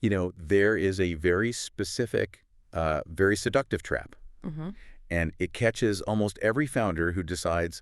There is a very specific, very seductive trap. Mm-hmm. And it catches almost every founder who decides,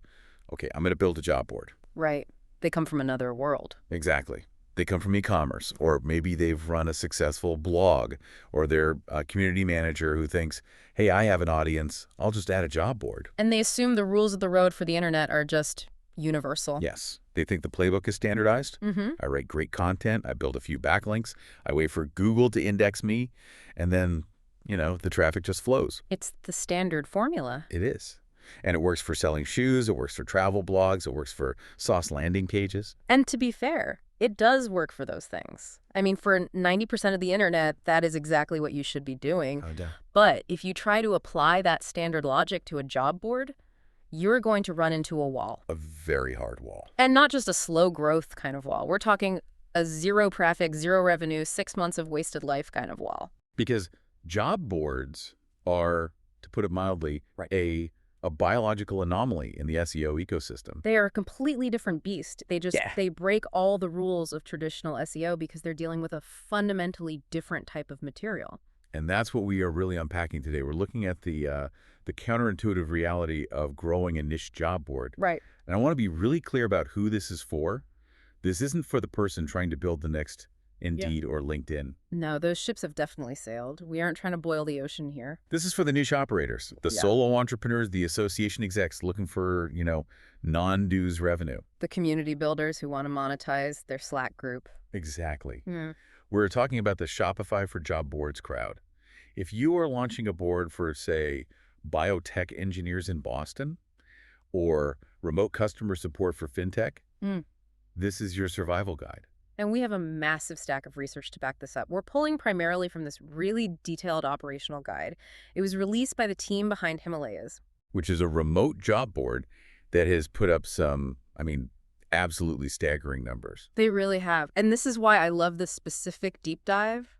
okay, I'm going to build a job board. Right. They come from another world. Exactly. They come from e-commerce, or maybe they've run a successful blog, or they're a community manager who thinks, hey, I have an audience, I'll just add a job board. And they assume the rules of the road for the internet are just universal. Yes. They think the playbook is standardized. Mm-hmm. I write great content. I build a few backlinks. I wait for Google to index me. And then, the traffic just flows. It's the standard formula. It is. And it works for selling shoes. It works for travel blogs. It works for sauce landing pages. And to be fair, it does work for those things. I mean, for 90% of the internet, that is exactly what you should be doing. Oh, duh. But if you try to apply that standard logic to a job board, you're going to run into a wall. A very hard wall. And not just a slow growth kind of wall. We're talking a zero traffic, zero revenue, 6 months of wasted life kind of wall. Because job boards are, to put it mildly, a biological anomaly in the SEO ecosystem. They are a completely different beast. They break all the rules of traditional SEO because they're dealing with a fundamentally different type of material. And that's what we are really unpacking today. We're looking at the counterintuitive reality of growing a niche job board. Right. And I want to be really clear about who this is for. This isn't for the person trying to build the next Indeed or LinkedIn. No, those ships have definitely sailed. We aren't trying to boil the ocean here. This is for the niche operators, the solo entrepreneurs, the association execs looking for, non-dues revenue. The community builders who want to monetize their Slack group. Exactly. Mm. We're talking about the Shopify for job boards crowd. If you are launching a board for, say, biotech engineers in Boston or remote customer support for fintech, this is your survival guide. And we have a massive stack of research to back this up. We're pulling primarily from this really detailed operational guide. It was released by the team behind Himalayas, which is a remote job board that has put up some, absolutely staggering numbers. They really have. And this is why I love this specific deep dive.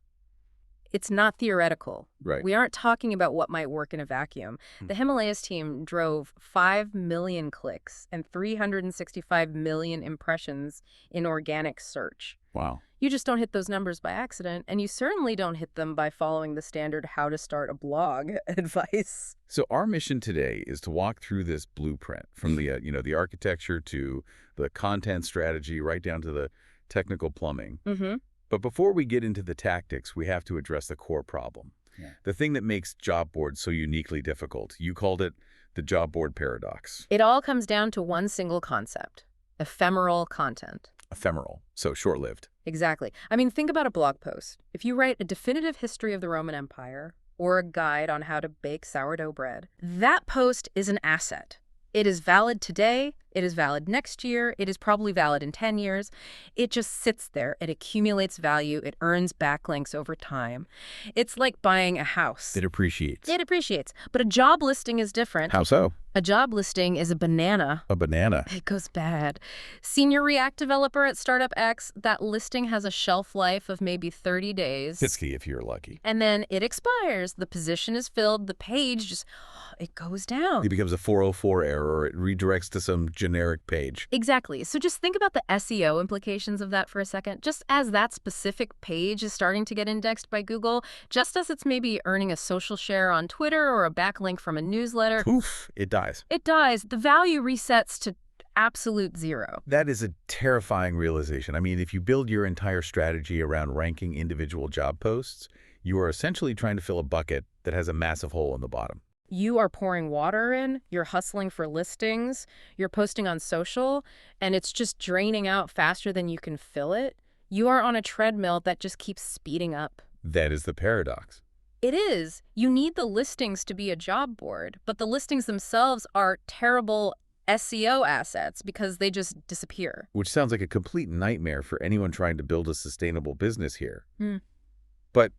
It's not theoretical. Right. We aren't talking about what might work in a vacuum. The Himalayas team drove 5 million clicks and 365 million impressions in organic search. Wow. You just don't hit those numbers by accident, and you certainly don't hit them by following the standard how to start a blog advice. So our mission today is to walk through this blueprint from the, the architecture to the content strategy right down to the technical plumbing. Mm-hmm. But before we get into the tactics, we have to address the core problem. Yeah. The thing that makes job boards so uniquely difficult. You called it the job board paradox. It all comes down to one single concept: ephemeral content. Ephemeral, so short-lived. Exactly. I mean, think about a blog post. If you write a definitive history of the Roman Empire or a guide on how to bake sourdough bread, that post is an asset. It is valid today, it is valid next year, it is probably valid in 10 years. It just sits there, it accumulates value, it earns backlinks over time. It's like buying a house. It appreciates. It appreciates. But a job listing is different. How so? A job listing is a banana. A banana. It goes bad. Senior React developer at Startup X, that listing has a shelf life of maybe 30 days. 60 if you're lucky. And then it expires. The position is filled. The page just, it goes down. It becomes a 404 error. It redirects to some generic page. Exactly. So just think about the SEO implications of that for a second. Just as that specific page is starting to get indexed by Google, just as it's maybe earning a social share on Twitter or a backlink from a newsletter. Poof, it dies. It dies. The value resets to absolute zero. That is a terrifying realization. I mean, if you build your entire strategy around ranking individual job posts, you are essentially trying to fill a bucket that has a massive hole in the bottom. You are pouring water in, you're hustling for listings, you're posting on social, and it's just draining out faster than you can fill it. You are on a treadmill that just keeps speeding up. That is the paradox. It is. You need the listings to be a job board, but the listings themselves are terrible SEO assets because they just disappear. Which sounds like a complete nightmare for anyone trying to build a sustainable business here. But,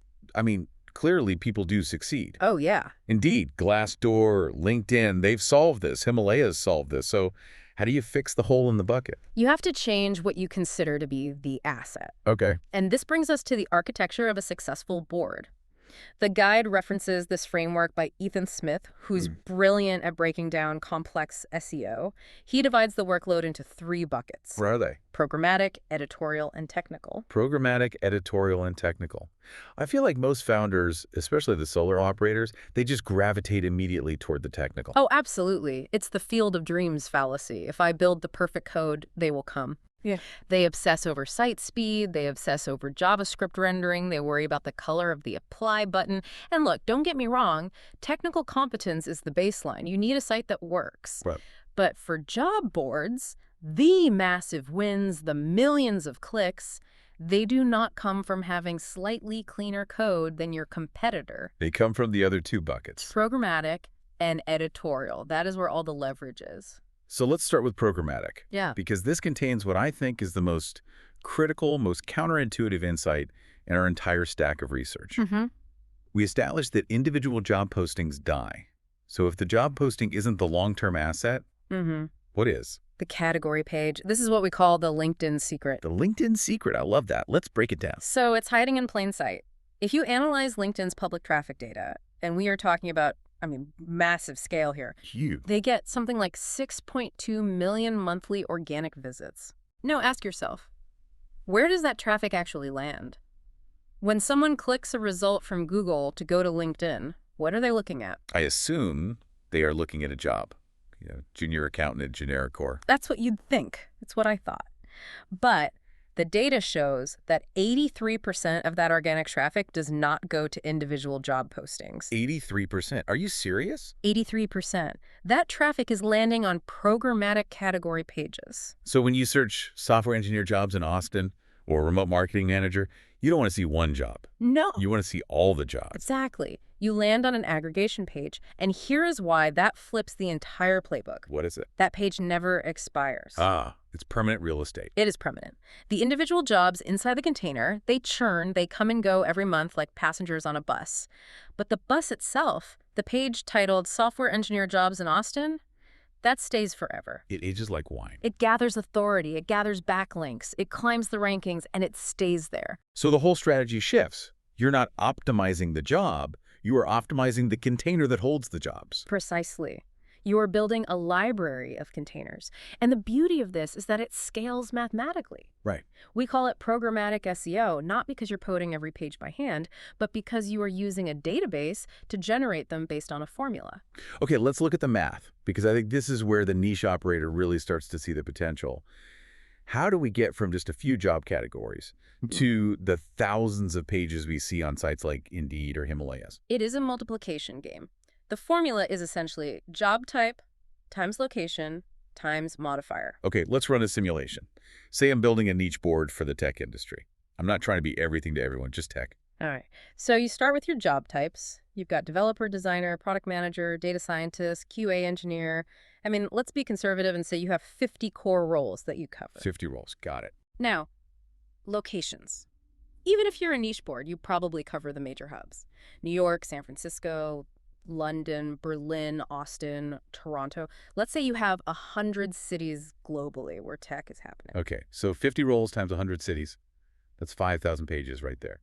clearly people do succeed. Oh, yeah. Indeed. Glassdoor, LinkedIn, they've solved this. Himalayas solved this. So how do you fix the hole in the bucket? You have to change what you consider to be the asset. Okay. And this brings us to the architecture of a successful board. The guide references this framework by Ethan Smith, who's brilliant at breaking down complex SEO. He divides the workload into 3 buckets: What are they? programmatic, editorial, and technical. Programmatic, editorial, and technical. I feel like most founders, especially the solo operators, they just gravitate immediately toward the technical. Oh, absolutely. It's the field of dreams fallacy. If I build the perfect code, they will come. Yeah. They obsess over site speed, they obsess over JavaScript rendering, they worry about the color of the apply button. And look, don't get me wrong, technical competence is the baseline. You need a site that works. Right. But for job boards, the massive wins, the millions of clicks, they do not come from having slightly cleaner code than your competitor. They come from the other 2 buckets. Programmatic and editorial. That is where all the leverage is. So let's start with programmatic. Yeah. Because this contains what I think is the most critical, most counterintuitive insight in our entire stack of research. We established that individual job postings die. So if the job posting isn't the long-term asset, what is? The category page. This is what we call the LinkedIn secret. The LinkedIn secret. I love that. Let's break it down. So it's hiding in plain sight. If you analyze LinkedIn's public traffic data, and we are talking about, massive scale here. Huge. They get something like 6.2 million monthly organic visits. Now ask yourself, where does that traffic actually land? When someone clicks a result from Google to go to LinkedIn, what are they looking at? I assume they are looking at a job. Junior accountant at Generic Corps. That's what you'd think. It's what I thought. But the data shows that 83% of that organic traffic does not go to individual job postings. 83%. Are you serious? 83%. That traffic is landing on programmatic category pages. So when you search software engineer jobs in Austin or remote marketing manager, you don't want to see one job. No. You want to see all the jobs. Exactly. You land on an aggregation page, and here is why that flips the entire playbook. What is it? That page never expires. It's permanent real estate. It is permanent. The individual jobs inside the container, they churn, they come and go every month like passengers on a bus. But the bus itself, the page titled Software Engineer Jobs in Austin, that stays forever. It ages like wine. It gathers authority, it gathers backlinks, it climbs the rankings, and it stays there. So the whole strategy shifts. You're not optimizing the job, you are optimizing the container that holds the jobs. Precisely. You are building a library of containers. And the beauty of this is that it scales mathematically. Right. We call it programmatic SEO, not because you're coding every page by hand, but because you are using a database to generate them based on a formula. Okay, let's look at the math, because I think this is where the niche operator really starts to see the potential. How do we get from just a few job categories to the thousands of pages we see on sites like Indeed or Himalayas? It is a multiplication game. The formula is essentially job type times location times modifier. Okay, let's run a simulation. Say I'm building a niche board for the tech industry. I'm not trying to be everything to everyone, just tech. All right. So you start with your job types. You've got developer, designer, product manager, data scientist, QA engineer. Let's be conservative and say you have 50 core roles that you cover. 50 roles. Got it. Now, locations. Even if you're a niche board, you probably cover the major hubs. New York, San Francisco, London, Berlin, Austin, Toronto. Let's say you have 100 cities globally where tech is happening. Okay, so 50 roles times 100 cities. That's 5,000 pages right there.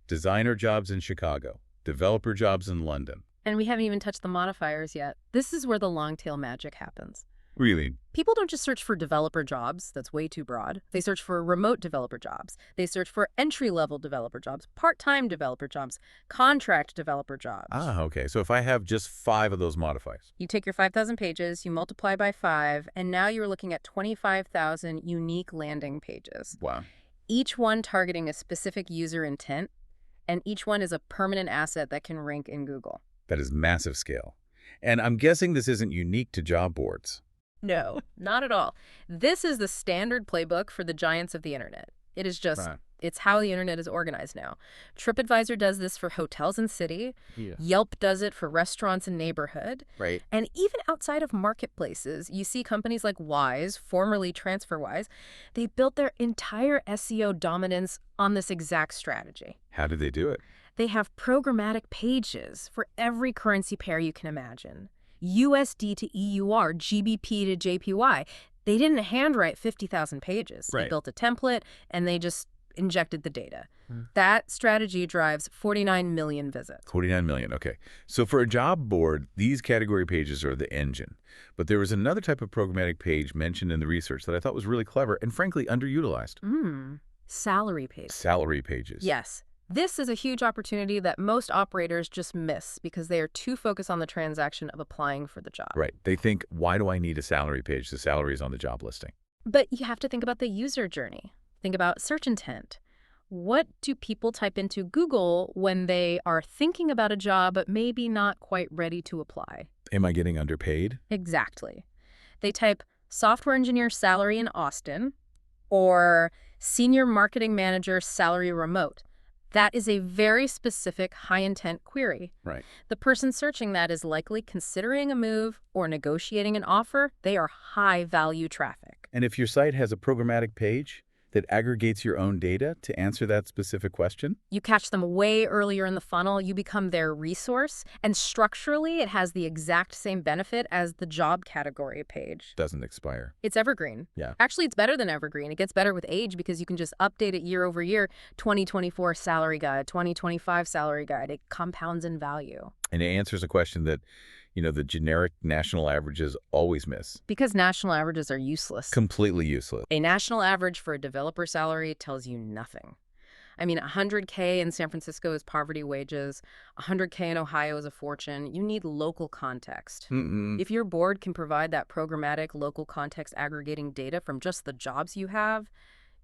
Designer jobs in Chicago. Developer jobs in London. And we haven't even touched the modifiers yet. This is where the long tail magic happens. Really? People don't just search for developer jobs. That's way too broad. They search for remote developer jobs. They search for entry-level developer jobs, part-time developer jobs, contract developer jobs. Okay. So if I have just 5 of those modifiers. You take your 5,000 pages, you multiply by 5, and now you're looking at 25,000 unique landing pages. Wow. Each one targeting a specific user intent, and each one is a permanent asset that can rank in Google. That is massive scale. And I'm guessing this isn't unique to job boards. No, not at all. This is the standard playbook for the giants of the internet. It is just, It's how the internet is organized now. TripAdvisor does this for hotels and city. Yeah. Yelp does it for restaurants and neighborhood. Right. And even outside of marketplaces, you see companies like Wise, formerly TransferWise, they built their entire SEO dominance on this exact strategy. How did they do it? They have programmatic pages for every currency pair you can imagine. USD to EUR, GBP to JPY. They didn't handwrite 50,000 pages. Right. They built a template, and they just injected the data. That strategy drives 49 million visits. 49 million, okay. So for a job board, these category pages are the engine. But there was another type of programmatic page mentioned in the research that I thought was really clever and frankly underutilized. Salary pages. Salary pages. Yes. This is a huge opportunity that most operators just miss because they are too focused on the transaction of applying for the job. Right. They think, why do I need a salary page? The salary is on the job listing. But you have to think about the user journey. Think about search intent. What do people type into Google when they are thinking about a job but maybe not quite ready to apply? Am I getting underpaid? Exactly. They type software engineer salary in Austin or senior marketing manager salary remote. That is a very specific high-intent query. Right. The person searching that is likely considering a move or negotiating an offer. They are high-value traffic. And if your site has a programmatic page that aggregates your own data to answer that specific question? You catch them way earlier in the funnel, you become their resource, and structurally it has the exact same benefit as the job category page. Doesn't expire. It's evergreen. Yeah. Actually, it's better than evergreen. It gets better with age because you can just update it year over year. 2024 salary guide, 2025 salary guide. It compounds in value. And it answers a question that, the generic national averages always miss. Because national averages are useless. Completely useless. A national average for a developer salary tells you nothing. I mean, $100K in San Francisco is poverty wages. $100K in Ohio is a fortune. You need local context. If your board can provide that programmatic local context aggregating data from just the jobs you have,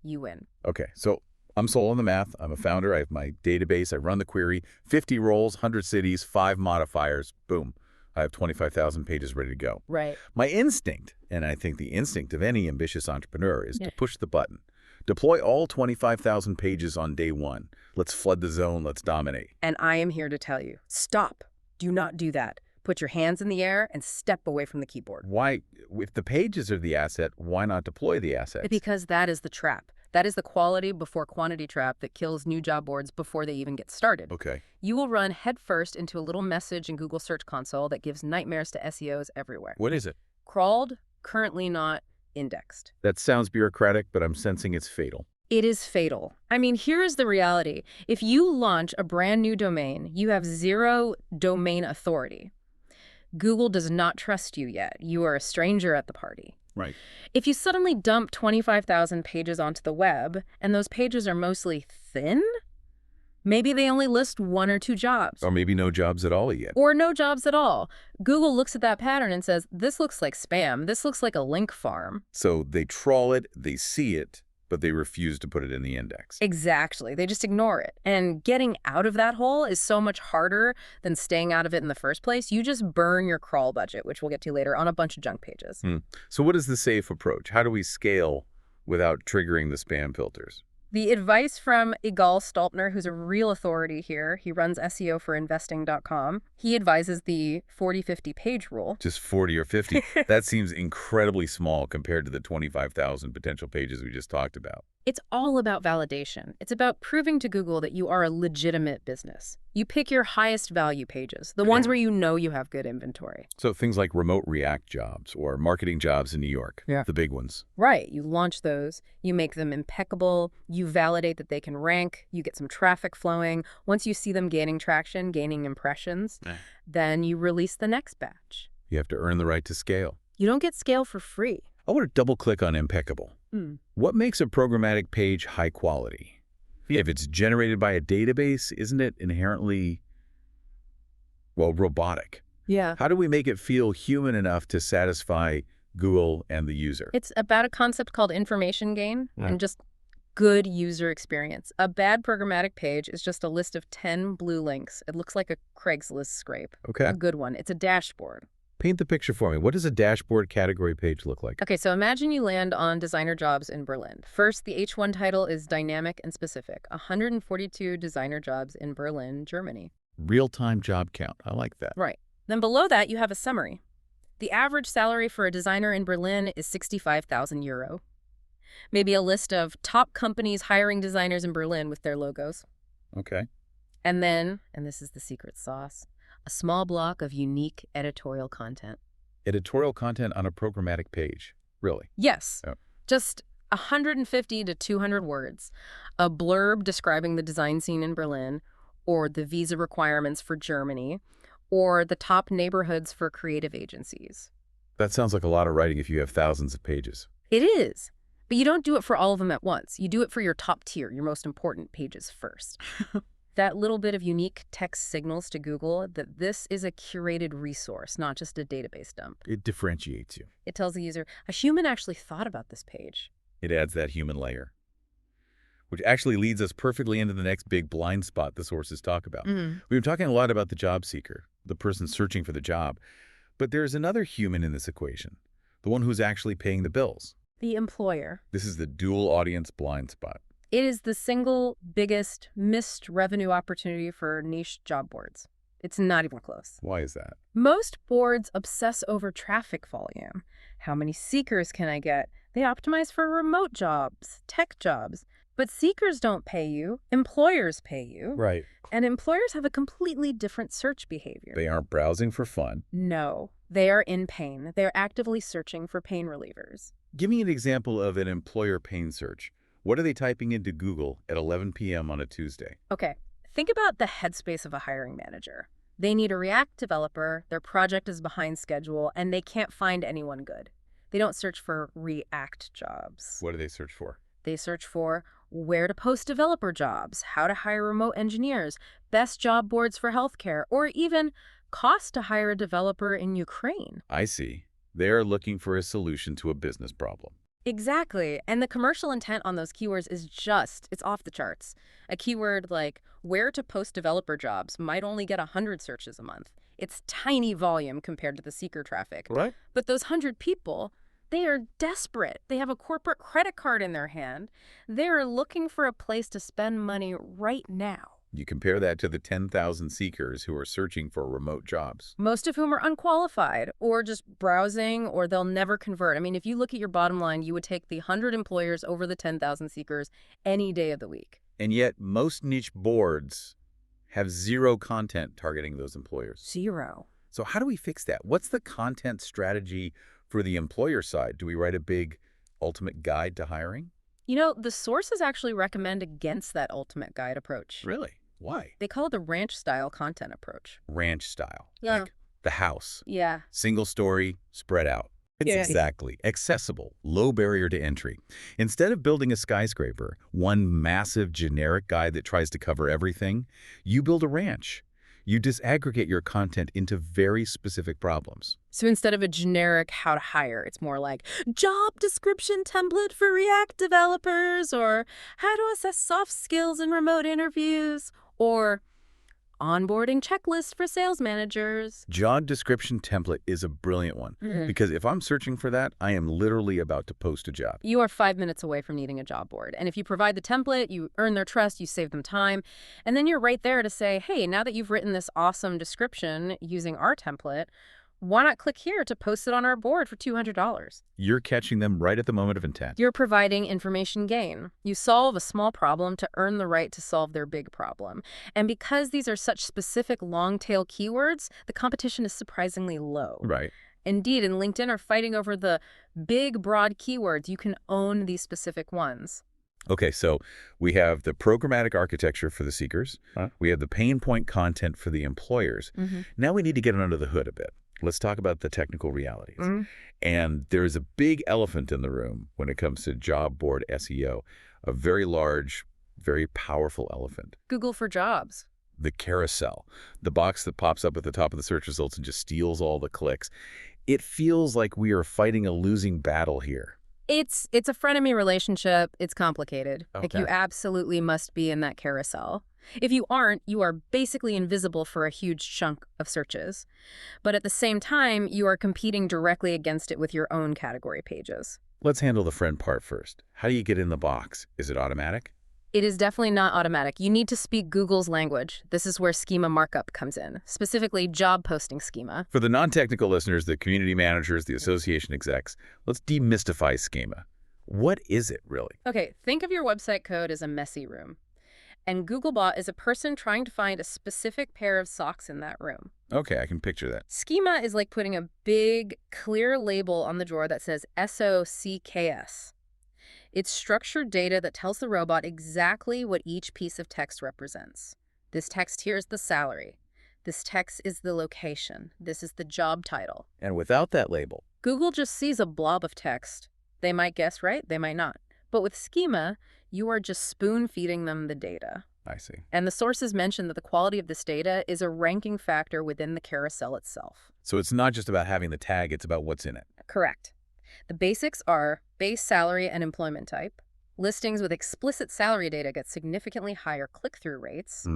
you win. Okay, so I'm sold on the math. I'm a founder. I have my database. I run the query. 50 roles, 100 cities, 5 modifiers. Boom. I have 25,000 pages ready to go. Right. My instinct, and I think the instinct of any ambitious entrepreneur, is to push the button. Deploy all 25,000 pages on day one. Let's flood the zone. Let's dominate. And I am here to tell you, stop. Do not do that. Put your hands in the air and step away from the keyboard. Why? If the pages are the asset, why not deploy the assets? Because that is the trap. That is the quality before quantity trap that kills new job boards before they even get started. Okay. You will run headfirst into a little message in Google Search Console that gives nightmares to SEOs everywhere. What is it? Crawled, currently not indexed. That sounds bureaucratic, but I'm sensing it's fatal. It is fatal. I mean, here is the reality. If you launch a brand new domain, you have 0 domain authority. Google does not trust you yet. You are a stranger at the party. Right. If you suddenly dump 25,000 pages onto the web, and those pages are mostly thin, maybe they only list 1 or 2 jobs. Or maybe no jobs at all yet. Or no jobs at all. Google looks at that pattern and says, this looks like spam. This looks like a link farm. So they trawl it, they see it, but they refuse to put it in the index. Exactly. They just ignore it. And getting out of that hole is so much harder than staying out of it in the first place. You just burn your crawl budget, which we'll get to later, on a bunch of junk pages. So what is the safe approach? How do we scale without triggering the spam filters? The advice from Igal Stolpner, who's a real authority here, he runs SEO for investing.com. He advises the 40-50 page rule. Just 40 or 50. That seems incredibly small compared to the 25,000 potential pages we just talked about. It's all about validation. It's about proving to Google that you are a legitimate business. You pick your highest value pages, the ones where you know you have good inventory. So things like remote React jobs or marketing jobs in New York, Yeah. the big ones. Right. You launch those, you make them impeccable, you validate that they can rank, you get some traffic flowing. Once you see them gaining traction, gaining impressions, then you release the next batch. You have to earn the right to scale. You don't get scale for free. I want to double click on impeccable. What makes a programmatic page high quality? If it's generated by a database, isn't it inherently, robotic? Yeah. How do we make it feel human enough to satisfy Google and the user? It's about a concept called information gain and just good user experience. A bad programmatic page is just a list of 10 blue links. It looks like a Craigslist scrape. Okay. A good one. It's a dashboard. Paint the picture for me. What does a dashboard category page look like? Okay, so imagine you land on designer jobs in Berlin. First, the H1 title is dynamic and specific. 142 designer jobs in Berlin, Germany. Real-time job count. I like that. Right. Then below that, you have a summary. The average salary for a designer in Berlin is 65,000 euro. Maybe a list of top companies hiring designers in Berlin with their logos. Okay. And then, and this is the secret sauce, a small block of unique editorial content. Editorial content on a programmatic page. Really? Yes. Oh. Just 150 to 200 words, a blurb describing the design scene in Berlin, or the visa requirements for Germany, or the top neighborhoods for creative agencies. That sounds like a lot of writing if you have thousands of pages. It is. But you don't do it for all of them at once. You do it for your top tier, your most important pages first. That little bit of unique text signals to Google that this is a curated resource, not just a database dump. It differentiates you. It tells the user, a human actually thought about this page. It adds that human layer, which actually leads us perfectly into the next big blind spot the sources talk about. We've been talking a lot about the job seeker, the person searching for the job, but there's another human in this equation, the one who's actually paying the bills. The employer. This is the dual audience blind spot. It is the single biggest missed revenue opportunity for niche job boards. It's not even close. Why is that? Most boards obsess over traffic volume. How many seekers can I get? They optimize for remote jobs, tech jobs. But seekers don't pay you. Employers pay you. Right. And employers have a completely different search behavior. They aren't browsing for fun. No, they are in pain. They're actively searching for pain relievers. Give me an example of an employer pain search. What are they typing into Google at 11 p.m. on a Tuesday? Okay, think about the headspace of a hiring manager. They need a React developer, their project is behind schedule, and they can't find anyone good. They don't search for React jobs. What do they search for? They search for where to post developer jobs, how to hire remote engineers, best job boards for healthcare, or even cost to hire a developer in Ukraine. I see. They're looking for a solution to a business problem. Exactly. And the commercial intent on those keywords is it's off the charts. A keyword like where to post developer jobs might only get 100 searches a month. It's tiny volume compared to the seeker traffic. Right. But those 100 people, they are desperate. They have a corporate credit card in their hand. They are looking for a place to spend money right now. You compare that to the 10,000 seekers who are searching for remote jobs. Most of whom are unqualified or just browsing, or they'll never convert. I mean, if you look at your bottom line, you would take the 100 employers over the 10,000 seekers any day of the week. And yet most niche boards have zero content targeting those employers. Zero. So how do we fix that? What's the content strategy for the employer side? Do we write a big ultimate guide to hiring? You know, the sources actually recommend against that ultimate guide approach. Really? Why? They call it the ranch-style content approach. Ranch style. Yeah. Like the house. Yeah. Single story, spread out. It's exactly. Accessible, low barrier to entry. Instead of building a skyscraper, one massive generic guide that tries to cover everything, you build a ranch. You disaggregate your content into very specific problems. So instead of a generic how to hire, it's more like job description template for React developers, or how to assess soft skills in remote interviews, or onboarding checklist for sales managers. Job description template is a brilliant one because if I'm searching for that, I am literally about to post a job. You are 5 minutes away from needing a job board. And if you provide the template, you earn their trust, you save them time. And then you're right there to say, hey, now that you've written this awesome description using our template, why not click here to post it on our board for $200? You're catching them right at the moment of intent. You're providing information gain. You solve a small problem to earn the right to solve their big problem. And because these are such specific long-tail keywords, the competition is surprisingly low. Right. Indeed, and LinkedIn are fighting over the big, broad keywords. You can own these specific ones. Okay, so we have the programmatic architecture for the seekers. We have the pain point content for the employers. Now we need to get under the hood a bit. Let's talk about the technical realities. And there's a big elephant in the room when it comes to job board SEO, a very large, very powerful elephant. Google for Jobs. The carousel, the box that pops up at the top of the search results and just steals all the clicks. It feels like we are fighting a losing battle here. It's a frenemy relationship. It's complicated. Okay. Like, you absolutely must be in that carousel. If you aren't, you are basically invisible for a huge chunk of searches. But at the same time, you are competing directly against it with your own category pages. Let's handle the friend part first. How do you get in the box? Is it automatic? It is definitely not automatic. You need to speak Google's language. This is where schema markup comes in, specifically job posting schema. For the non-technical listeners, the community managers, the association execs, let's demystify schema. What is it really? Okay, think of your website code as a messy room. And Googlebot is a person trying to find a specific pair of socks in that room. Okay, I can picture that. Schema is like putting a big, clear label on the drawer that says SOCKS. It's structured data that tells the robot exactly what each piece of text represents. This text here is the salary. This text is the location. This is the job title. And without that label, Google just sees a blob of text. They might guess right, they might not. But with schema, you are just spoon-feeding them the data. I see. And the sources mention that the quality of this data is a ranking factor within the carousel itself. So it's not just about having the tag, it's about what's in it. Correct. The basics are base salary and employment type. Listings with explicit salary data get significantly higher click-through rates.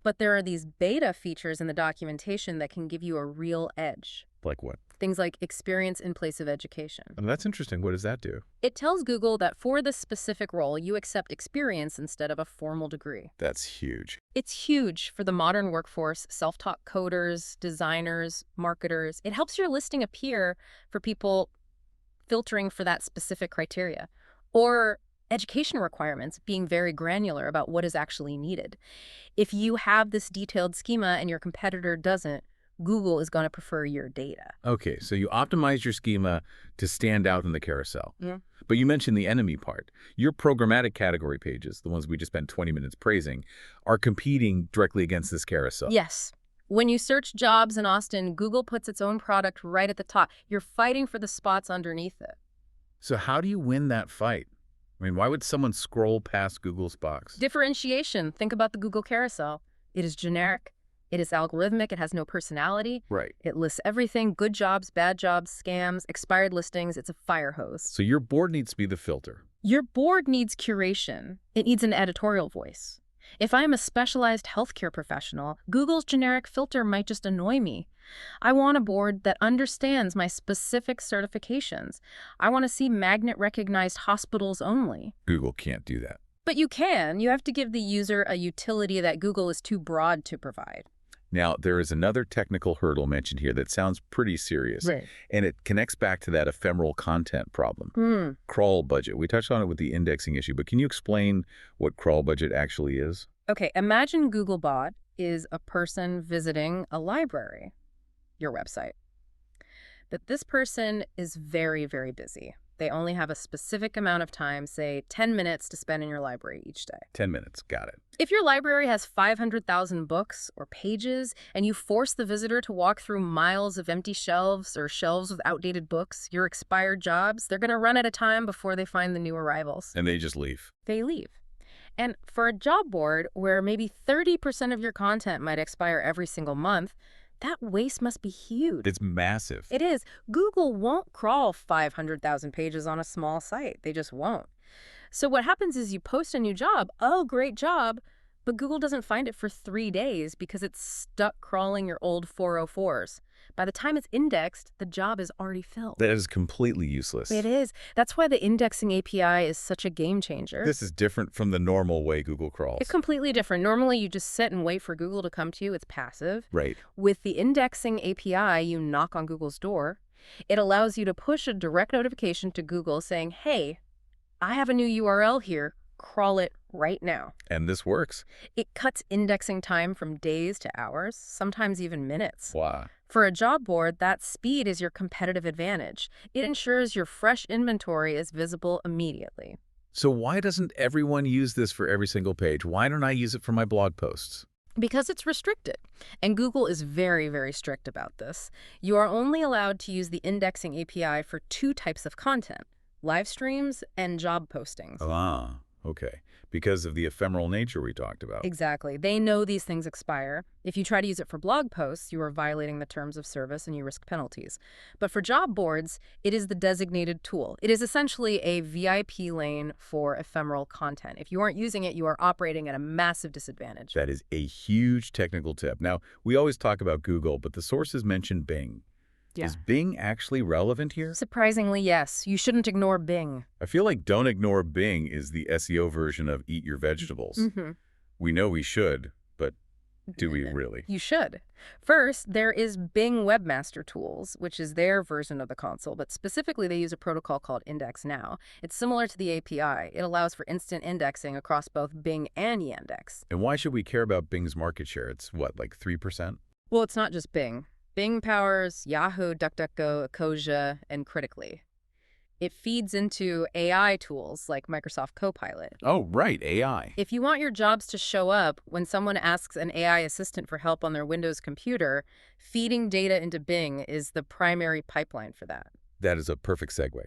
But there are these beta features in the documentation that can give you a real edge. Like what? Things like experience in place of education. Oh, that's interesting. What does that do? It tells Google that for this specific role, you accept experience instead of a formal degree. That's huge. It's huge for the modern workforce, self-taught coders, designers, marketers. It helps your listing appear for people filtering for that specific criteria. Or education requirements, being very granular about what is actually needed. If you have this detailed schema and your competitor doesn't, Google is going to prefer your data. Okay, so you optimize your schema to stand out in the carousel. Yeah. But you mentioned the enemy part. Your programmatic category pages, the ones we just spent 20 minutes praising, are competing directly against this carousel. Yes. When you search jobs in Austin, Google puts its own product right at the top. You're fighting for the spots underneath it. So how do you win that fight? I mean, why would someone scroll past Google's box? Differentiation. Think about the Google carousel. It is generic. It is algorithmic. It has no personality. Right. It lists everything: good jobs, bad jobs, scams, expired listings. It's a fire hose. So your board needs to be the filter. Your board needs curation. It needs an editorial voice. If I'm a specialized healthcare professional, Google's generic filter might just annoy me. I want a board that understands my specific certifications. I want to see magnet-recognized hospitals only. Google can't do that. But you can. You have to give the user a utility that Google is too broad to provide. Now, there is another technical hurdle mentioned here that sounds pretty serious. Right. And it connects back to that ephemeral content problem. Crawl budget. We touched on it with the indexing issue, but can you explain what crawl budget actually is? Okay, imagine Googlebot is a person visiting a library, your website. But this person is very, very busy. They only have a specific amount of time, say 10 minutes to spend in your library each day. 10 minutes. Got it. If your library has 500,000 books or pages and you force the visitor to walk through miles of empty shelves or shelves with outdated books, your expired jobs, they're going to run out of time before they find the new arrivals. And they just leave. They leave. And for a job board where maybe 30% of your content might expire every single month, that waste must be huge. It's massive. It is. Google won't crawl 500,000 pages on a small site. They just won't. So what happens is you post a new job. Oh, great job. But Google doesn't find it for 3 days because it's stuck crawling your old 404s. By the time it's indexed, the job is already filled. That is completely useless. It is. That's why the indexing API is such a game changer. This is different from the normal way Google crawls. It's completely different. Normally, you just sit and wait for Google to come to you. It's passive. Right. With the indexing API, you knock on Google's door. It allows you to push a direct notification to Google saying, hey, I have a new URL here. Crawl it right now. And this works. It cuts indexing time from days to hours, sometimes even minutes. Wow. For a job board, that speed is your competitive advantage. It ensures your fresh inventory is visible immediately. So why doesn't everyone use this for every single page? Why don't I use it for my blog posts? Because it's restricted. And Google is very, very strict about this. You are only allowed to use the indexing API for 2 types of content: live streams and job postings. Ah, okay. Because of the ephemeral nature we talked about. Exactly. They know these things expire. If you try to use it for blog posts, you are violating the terms of service and you risk penalties. But for job boards, it is the designated tool. It is essentially a VIP lane for ephemeral content. If you aren't using it, you are operating at a massive disadvantage. That is a huge technical tip. Now, we always talk about Google, but the sources mention Bing. Yeah. Is Bing actually relevant here? Surprisingly, yes. You shouldn't ignore Bing. I feel like don't ignore Bing is the SEO version of eat your vegetables. We know we should, but do we really? You should. First, there is Bing Webmaster Tools, which is their version of the console, but specifically they use a protocol called Index Now. It's similar to the API. It allows for instant indexing across both Bing and Yandex. And why should we care about Bing's market share? It's what, like 3%? Well, it's not just Bing. Bing powers Yahoo, DuckDuckGo, Ecosia, and Critically. It feeds into AI tools like Microsoft Copilot. Oh, right, AI. If you want your jobs to show up when someone asks an AI assistant for help on their Windows computer, feeding data into Bing is the primary pipeline for that. That is a perfect segue.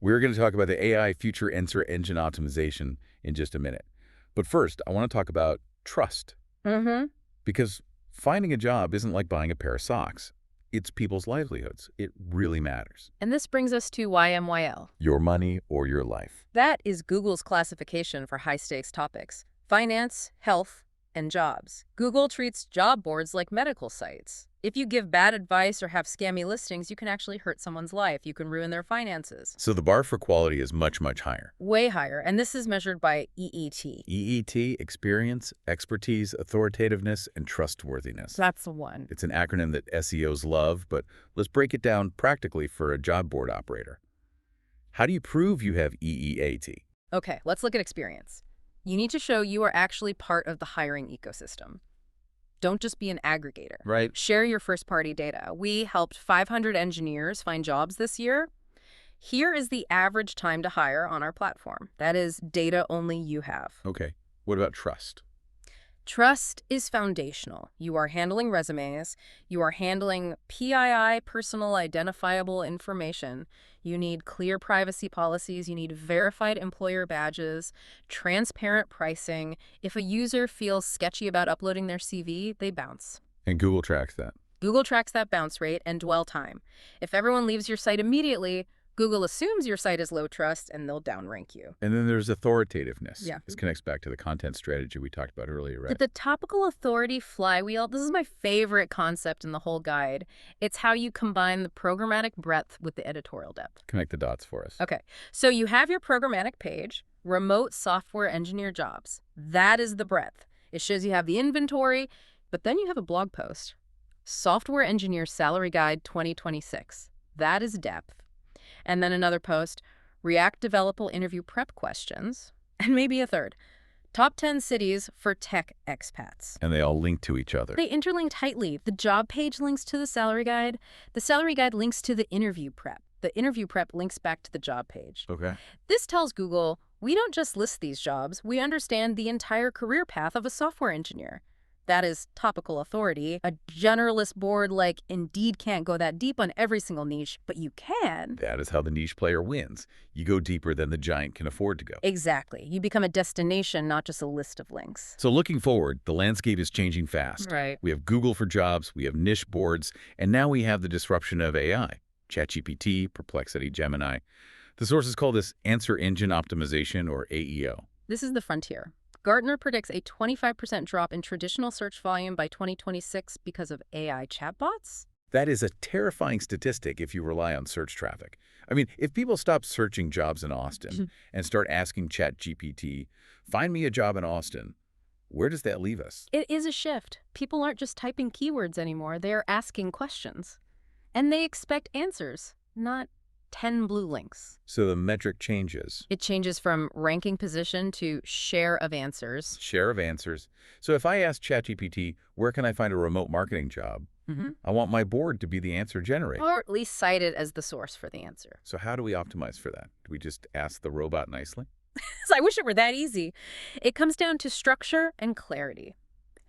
We're going to talk about the AI future answer engine optimization in just a minute. But first, I want to talk about trust. Mm-hmm. Because finding a job isn't like buying a pair of socks. It's people's livelihoods. It really matters. And this brings us to YMYL. Your money or your life. That is Google's classification for high-stakes topics: finance, health, and jobs. Google treats job boards like medical sites. If you give bad advice or have scammy listings, you can actually hurt someone's life. You can ruin their finances. So the bar for quality is much, much higher. Way higher, and this is measured by EET. EET, experience, expertise, authoritativeness, and trustworthiness. That's the one. It's an acronym that SEOs love, but let's break it down practically for a job board operator. How do you prove you have EEAT? Okay, let's look at experience. You need to show you are actually part of the hiring ecosystem. Don't just be an aggregator. Right. Share your first-party data. We helped 500 engineers find jobs this year. Here is the average time to hire on our platform. That is data only you have. Okay. What about trust? Trust is foundational. You are handling resumes. You are handling PII, personal identifiable information. You need clear privacy policies. You need verified employer badges, transparent pricing. If a user feels sketchy about uploading their CV, they bounce. And Google tracks that. Google tracks that bounce rate and dwell time. If everyone leaves your site immediately, Google assumes your site is low trust and they'll downrank you. And then there's authoritativeness. Yeah. This connects back to the content strategy we talked about earlier, right? The topical authority flywheel, this is my favorite concept in the whole guide. It's how you combine the programmatic breadth with the editorial depth. Connect the dots for us. Okay, so you have your programmatic page, remote software engineer jobs. That is the breadth. It shows you have the inventory, but then you have a blog post. Software Engineer Salary Guide 2026. That is depth. And then another post, React Developer Interview Prep Questions. And maybe a third, Top 10 Cities for Tech Expats. And they all link to each other. They interlink tightly. The job page links to the salary guide. The salary guide links to the interview prep. The interview prep links back to the job page. Okay. This tells Google, we don't just list these jobs, we understand the entire career path of a software engineer. That is topical authority. A generalist board like Indeed can't go that deep on every single niche, but you can. That is how the niche player wins. You go deeper than the giant can afford to go. Exactly. You become a destination, not just a list of links. So looking forward, the landscape is changing fast. Right. We have Google for jobs, we have niche boards, and now we have the disruption of AI. ChatGPT, Perplexity, Gemini. The sources call this answer engine optimization, or AEO. This is the frontier. Gartner predicts a 25% drop in traditional search volume by 2026 because of AI chatbots. That is a terrifying statistic if you rely on search traffic. I mean, if people stop searching jobs in Austin and start asking ChatGPT, find me a job in Austin, where does that leave us? It is a shift. People aren't just typing keywords anymore. They're asking questions. And they expect answers, not 10 blue links. So the metric changes. It changes from ranking position to share of answers. Share of answers. So if I ask ChatGPT, where can I find a remote marketing job? I want my board to be the answer generator. Or at least cite it as the source for the answer. So how do we optimize for that? Do we just ask the robot nicely? I wish it were that easy. It comes down to structure and clarity.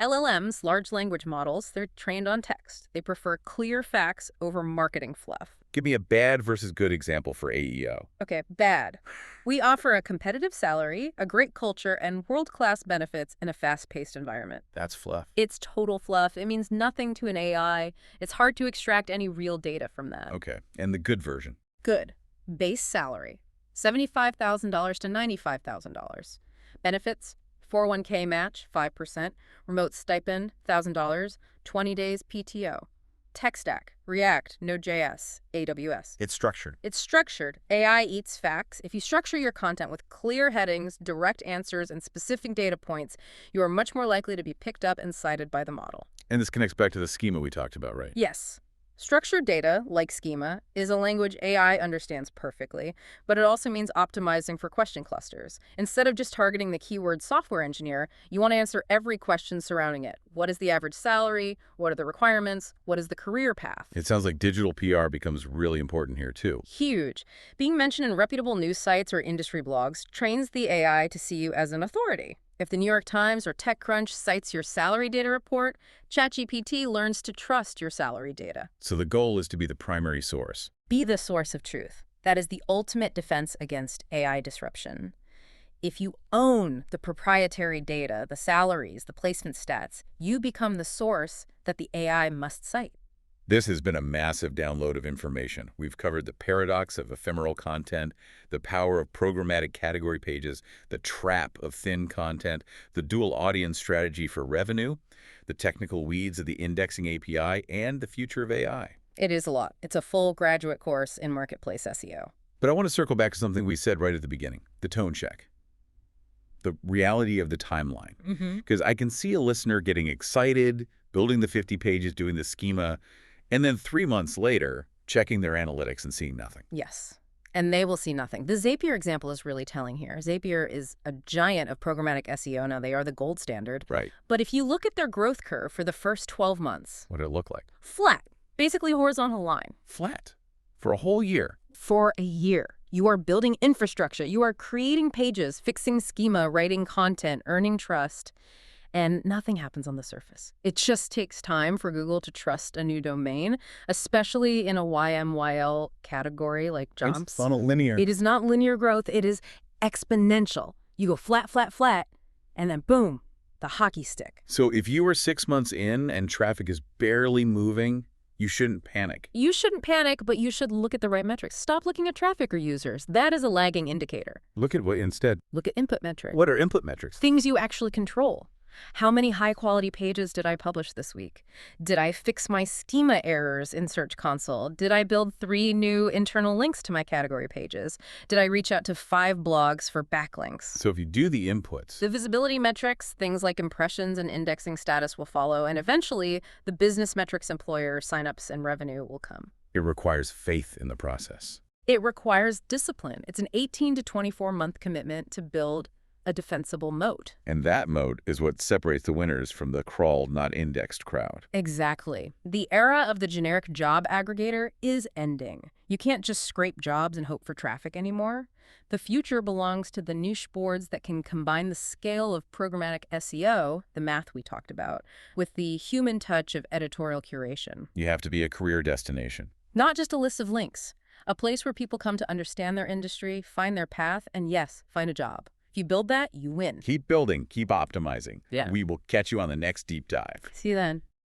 LLMs, large language models, they're trained on text. They prefer clear facts over marketing fluff. Give me a bad versus good example for AEO. Okay, bad. We offer a competitive salary, a great culture, and world-class benefits in a fast-paced environment. That's fluff. It's total fluff. It means nothing to an AI. It's hard to extract any real data from that. Okay, and the good version? Good. Base salary, $75,000 to $95,000. Benefits, 401k match, 5%. Remote stipend, $1,000. 20 days PTO. Tech stack, React, Node.js, AWS. It's structured. It's structured. AI eats facts. If you structure your content with clear headings, direct answers, and specific data points, you are much more likely to be picked up and cited by the model. And this connects back to the schema we talked about, right? Yes. Structured data, like schema, is a language AI understands perfectly, but it also means optimizing for question clusters. Instead of just targeting the keyword software engineer, you want to answer every question surrounding it. What is the average salary? What are the requirements? What is the career path? It sounds like digital PR becomes really important here, too. Huge. Being mentioned in reputable news sites or industry blogs trains the AI to see you as an authority. If the New York Times or TechCrunch cites your salary data report, ChatGPT learns to trust your salary data. So the goal is to be the primary source. Be the source of truth. That is the ultimate defense against AI disruption. If you own the proprietary data, the salaries, the placement stats, you become the source that the AI must cite. This has been a massive download of information. We've covered the paradox of ephemeral content, the power of programmatic category pages, the trap of thin content, the dual audience strategy for revenue, the technical weeds of the indexing API, and the future of AI. It is a lot. It's a full graduate course in marketplace SEO. But I want to circle back to something we said right at the beginning, the tone check, the reality of the timeline. Because I can see a listener getting excited, building the 50 pages, doing the schema, and then 3 months later, checking their analytics and seeing nothing. Yes. And they will see nothing. The Zapier example is really telling here. Zapier is a giant of programmatic SEO. Now, they are the gold standard. Right. But if you look at their growth curve for the first 12 months, What did it look like? flat, basically horizontal line. Flat. For a whole year. For a year. You are building infrastructure. You are creating pages, fixing schema, writing content, earning trust. And nothing happens on the surface. It just takes time for Google to trust a new domain, especially in a YMYL category like jobs. It's not linear. It is not linear growth. It is exponential. You go flat, flat, flat, and then boom, the hockey stick. So if you are 6 months in and traffic is barely moving, you shouldn't panic. You shouldn't panic, but you should look at the right metrics. Stop looking at traffic or users. That is a lagging indicator. Look at what instead. Look at input metrics. What are input metrics? Things you actually control. How many high-quality pages did I publish this week? Did I fix my schema errors in Search Console? Did I build 3 new internal links to my category pages? Did I reach out to 5 blogs for backlinks? So if you do the inputs, The visibility metrics, things like impressions and indexing status will follow, and eventually the business metrics, employer signups, and revenue will come. it requires faith in the process. It requires discipline. It's an 18 to 24-month commitment to build a defensible moat. And that moat is what separates the winners from the crawled, not indexed crowd. Exactly. The era of the generic job aggregator is ending. You can't just scrape jobs and hope for traffic anymore. The future belongs to the niche boards that can combine the scale of programmatic SEO, the math we talked about, with the human touch of editorial curation. You have to be a career destination. Not just a list of links, a place where people come to understand their industry, find their path, and yes, find a job. If you build that, you win. Keep building, keep optimizing. Yeah. We will catch you on the next deep dive. See you then.